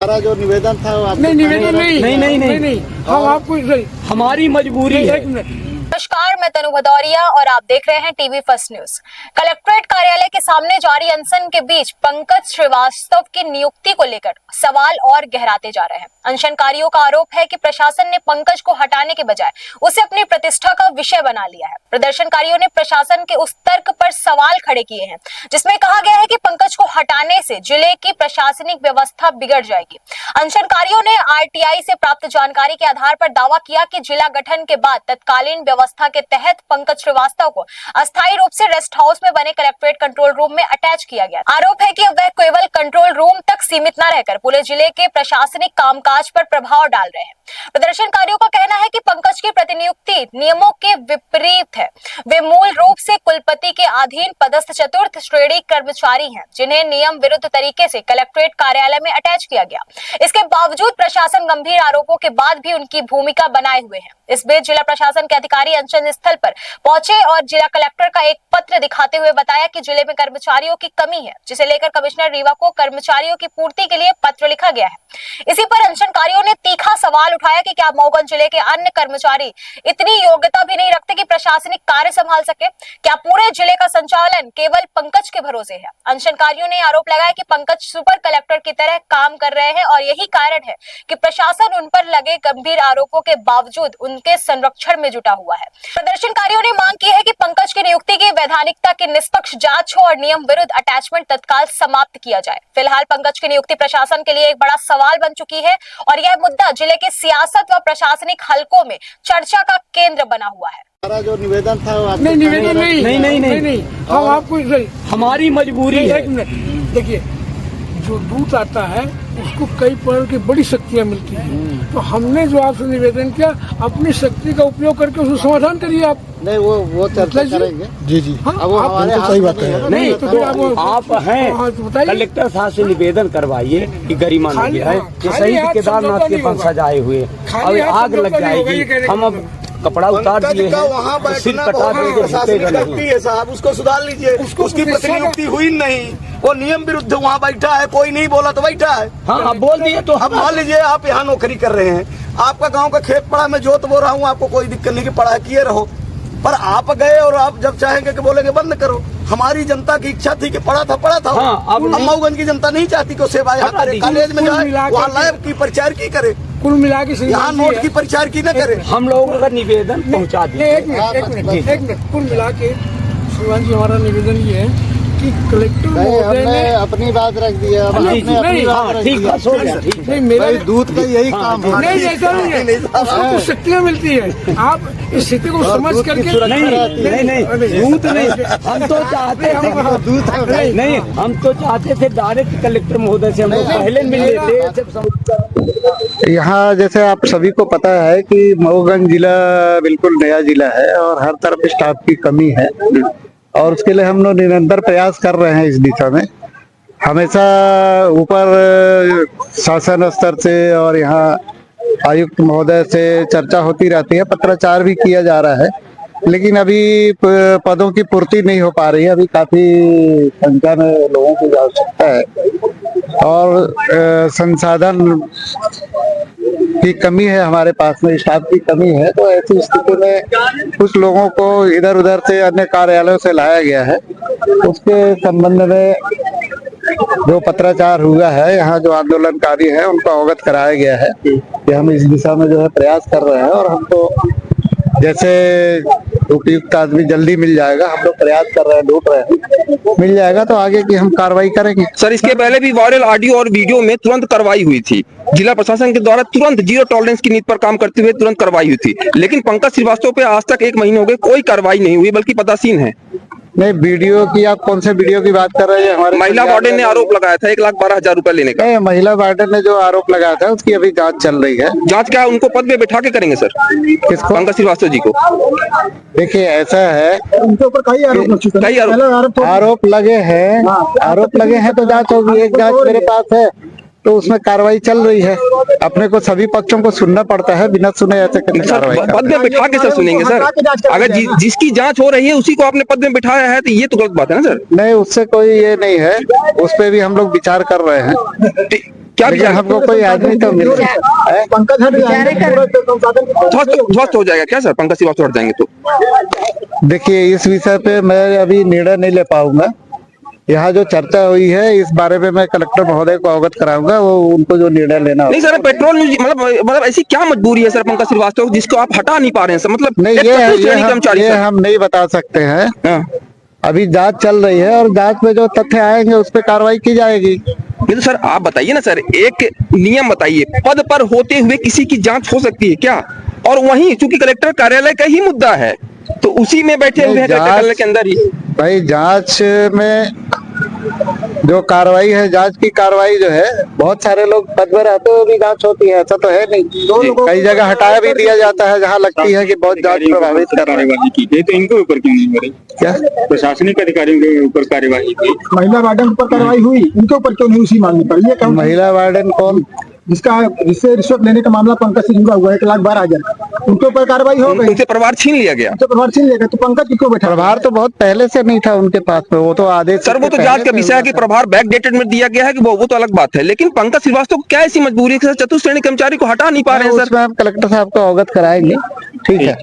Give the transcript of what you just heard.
हमारा जो निवेदन था वो नहीं, निवेदन नहीं, हम आपको हमारी मजबूरी है। एक मिनट। नमस्कार, मैं तनु भदौरिया और आप देख रहे हैं टीवी फर्स्ट न्यूज। कलेक्ट्रेट कार्यालय के सामने जारी अनशन के बीच पंकज श्रीवास्तव की नियुक्ति को लेकर सवाल और गहराते जा रहे हैं। अनशनकारियों का आरोप है कि प्रशासन ने पंकज को हटाने के बजाय उसे अपनी प्रतिष्ठा का विषय बना लिया है। प्रदर्शनकारियों ने प्रशासन के उस तर्क पर सवाल खड़े किए हैं जिसमें कहा गया है कि पंकज को हटाने से जिले की प्रशासनिक व्यवस्था बिगड़ जाएगी। अनशनकारियों ने आरटीआई से प्राप्त जानकारी के आधार पर दावा किया कि जिला गठन के बाद तत्कालीन व्यवस्था के तहत पंकज श्रीवास्तव को अस्थायी रूप से रेस्ट हाउस में बने कलेक्ट्रेट कंट्रोल रूम में अटैच किया गया। आरोप है कि वह केवल कंट्रोल रूम तक सीमित न रहकर पूरे जिले के प्रशासनिक कामकाज पर प्रभाव डाल रहे हैं। प्रदर्शनकारियों का कहना है कि पंकज की प्रतिनियुक्ति नियमों के विपरीत है। वे मूल रूप से कुलपति के अधीन पदस्थ चतुर्थ श्रेणी कर्मचारी हैं, जिन्हें नियम विरुद्ध तरीके से कलेक्ट्रेट कार्यालय में अटैच किया गया। इसके बावजूद प्रशासन गंभीर आरोपों के बाद भी उनकी भूमिका बनाए हुए है। इस बीच जिला प्रशासन के अधिकारी अनशन स्थल पर पहुंचे और जिला कलेक्टर का एक पत्र दिखाते हुए बताया कि जिले में कर्मचारियों की कमी है, जिसे लेकर कमिश्नर रीवा को कर्मचारियों की पूर्ति के लिए पत्र लिखा गया है। इसी पर अनशनकारियों ने तीखा सवाल उठाया कि क्या मऊगंज जिले के अन्य कर्मचारी इतनी योग्यता भी नहीं रखते कि प्रशासनिक कार्य संभाल सके? क्या पूरे जिले का संचालन केवल पंकज के भरोसे है? अनशनकारियों ने आरोप लगाया कि पंकज सुपर कलेक्टर की तरह काम कर रहे हैं और यही कारण है कि प्रशासन उन पर लगे गंभीर आरोपों के बावजूद उनके संरक्षण में जुटा हुआ है। प्रदर्शनकारियों ने मांग की है कि पंकज की नियुक्ति की वैधानिकता की निष्पक्ष जांच हो और नियम विरुद्ध अटैचमेंट तत्काल समाप्त किया जाए। फिलहाल पंकज की नियुक्ति प्रशासन के लिए एक बड़ा सवाल बन चुकी है और यह मुद्दा जिले के सियासत व प्रशासनिक हलकों में चर्चा का केंद्र बना हुआ है। हमारा जो निवेदन था वो नहीं, निवेदन नहीं, हम आपको हमारी मजबूरी है। एक मिनट देखिए, जो दूत आता है उसको कई प्रकार की बड़ी शक्तियां मिलती हैं, तो हमने जो आपसे निवेदन किया अपनी शक्ति का उपयोग करके उसको समाधान करिए आप। नहीं, वो चर्चा करेंगे। जी हाँ, अब वो हमारे सही बात है। नहीं तो तो फिर आप हैं बताइए। कलेक्टर साहब से निवेदन करवाइए कि गरिमा नदी है कि शहीद केदारनाथ के पंख सजाए हुए और आग लग जाएगी। हम अब कपड़ा उतार दिए हैं, सिर कटा देंगे साहब, उसको सुधार लीजिए। उसकी प्रतिनियुक्ति हुई नहीं, वो नियम विरुद्ध वहाँ बैठा है, कोई नहीं बोला तो बैठा है। हाँ, आप बोल दिए तो अब मान लीजिए आप यहाँ नौकरी कर रहे हैं, आपका गांव का खेत पड़ा, मैं जोत बो रहा हूँ, आपको कोई दिक्कत नहीं कि पढ़ा किए रहो, पर आप गए और आप जब चाहेंगे कि बोलेंगे बंद करो। हमारी जनता की इच्छा थी कि पढ़ा था। हाँ, अब मऊगंज की जनता नहीं चाहती कि सेवा यहाँ करे, कॉलेज में जाए, वहाँ लैब की परिचार की करे, कुल मिला के यहाँ नोट की परिचार की न करे। हम लोगों का निवेदन पहुंचा दिए। एक मिनट कुल मिला के श्रीमान जी, हमारा निवेदन ये है कि कलेक्टर महोदय ने अपनी बात रख दी है। ठीक है, सो गया, ठीक है। नहीं, मेरा दूध का यही काम है। नहीं, ऐसा नहीं है, उसको कुछ शक्तियाँ मिलती है। आप इस स्थिति को समझ करके नहीं, दूध नहीं, हम तो चाहते थे नहीं, हम तो चाहते थे डायरेक्ट कलेक्टर महोदय से हम लोग पहले मिल लेते। यहाँ जैसे आप सभी को पता है कि मऊगंज जिला बिल्कुल नया जिला है और हर तरफ स्टाफ की कमी है और उसके लिए हम लोग निरंतर प्रयास कर रहे हैं। इस दिशा में हमेशा ऊपर शासन स्तर से और यहाँ आयुक्त महोदय से चर्चा होती रहती है, पत्राचार भी किया जा रहा है, लेकिन अभी पदों की पूर्ति नहीं हो पा रही है। अभी काफी संख्या में लोगों की आवश्यकता है और संसाधन की कमी है, हमारे पास में स्टाफ की कमी है। तो ऐसी स्थिति में कुछ लोगों को इधर उधर से अन्य कार्यालयों से लाया गया है। उसके संबंध में जो पत्राचार हुआ है, यहाँ जो आंदोलनकारी है उनको अवगत कराया गया है कि हम इस दिशा में जो है प्रयास कर रहे हैं और हमको जैसे उपयुक्त आदमी जल्दी मिल जाएगा, हम लोग प्रयास कर रहे हैं, ढूंढ रहे हैं, मिल जाएगा तो आगे की हम कार्रवाई करेंगे। सर, इसके पहले भी वायरल ऑडियो और वीडियो में तुरंत कार्रवाई हुई थी। जिला प्रशासन के द्वारा तुरंत जीरो टॉलरेंस की नीति पर काम करते हुए तुरंत कार्रवाई हुई थी, लेकिन पंकज श्रीवास्तव पे आज तक 1 महीने हो गए, कोई कार्रवाई नहीं हुई, बल्कि पदासीन है। नहीं, वीडियो की आप कौन से वीडियो की बात कर रहे हैं? हमारे महिला वार्डन ने आरोप लगाया था 1,12,000 रुपए लेने का। नहीं, महिला वार्डन ने जो आरोप लगाया था उसकी अभी जांच चल रही है। जांच क्या उनको पद पे बैठा के करेंगे सर? किसको? पंकज श्रीवास्तव जी को। देखिए, ऐसा है, उनके ऊपर कई आरोप लगे हैं तो जांच होगी। एक जांच मेरे पास है तो उसमें कार्रवाई चल रही है। अपने को सभी पक्षों को सुनना पड़ता है, बिना सुने ऐसे कार्रवाई पद में बिठा के सर सुनेंगे सर? अगर जिसकी जांच हो रही है उसी को आपने पद में बिठाया है तो ये तो गलत बात है ना सर? नहीं, उससे कोई ये नहीं है, उस पे भी हम लोग विचार कर रहे हैं। क्या लेकिन विचार हमको कोई आदमी तो मिल है। पंकज हट ध्वस्त हो जाएगा क्या सर? पंकज श्रीवास्तव हट जाएंगे तो? देखिए, इस विषय पे मैं अभी निर्णय नहीं ले पाऊंगा। यहाँ जो चर्चा हुई है इस बारे में मैं कलेक्टर महोदय को अवगत कराऊंगा, वो उनको जो निर्णय लेना नहीं सर, पेट्रोल मतलब ऐसी क्या मजबूरी है सर पंकज श्रीवास्तव जिसको आप हटा नहीं पा रहे हैं सर? मतलब नहीं, एक चतुर्थ श्रेणी कर्मचारी ये सर। हम नहीं बता सकते हैं। हाँ। अभी जांच चल रही है और जांच में जो तथ्य आएंगे उस पर कार्रवाई की जाएगी। ये तो सर आप बताइए ना सर, एक नियम बताइए, पद पर होते हुए किसी की जांच हो सकती है क्या? और वहीं चूंकि कलेक्टर कार्यालय का ही मुद्दा है तो उसी में बैठे हुए हैं कलेक्टर कार्यालय के अंदर ही। भाई, जांच में जो कार्रवाई है, जांच की कार्रवाई जो है, बहुत सारे लोग पद में रहते हुए भी जांच होती है, ऐसा तो है नहीं। कई जगह हटाया भी दिया जाता है जहां लगती है कि बहुत जांच प्रभावित कर रहा है। की गई तो इनके ऊपर क्यों नहीं हो रही? क्या प्रशासनिक अधिकारियों के ऊपर कार्यवाही की? महिला वार्डन पर कार्रवाई हुई, उनके ऊपर क्यों नहीं उसी मांगने पर? ये कौन महिला वार्डन कौन? जिससे रिश्वत लेने का मामला पंकज से जुड़ा हुआ है, 1,12,000, उनके ऊपर कार्रवाई हो गई, उनसे प्रभार छीन लिया गया। तो प्रभार छीन लेगा, तो पंकज क्यों बैठा? प्रभार तो बहुत पहले से नहीं था उनके पास में, वो तो आदेश सर वो तो जांच का विषय है कि प्रभार बैक डेटेड में दिया गया है कि वो तो अलग बात है, लेकिन पंकज श्रीवास्तव को क्या ऐसी मजबूरी है कि चतुर्थ श्रेणी कर्मचारी को हटा नहीं पा रहे हैं सर? उसमें हम कलेक्टर साहब को अवगत कराएंगे। ठीक है।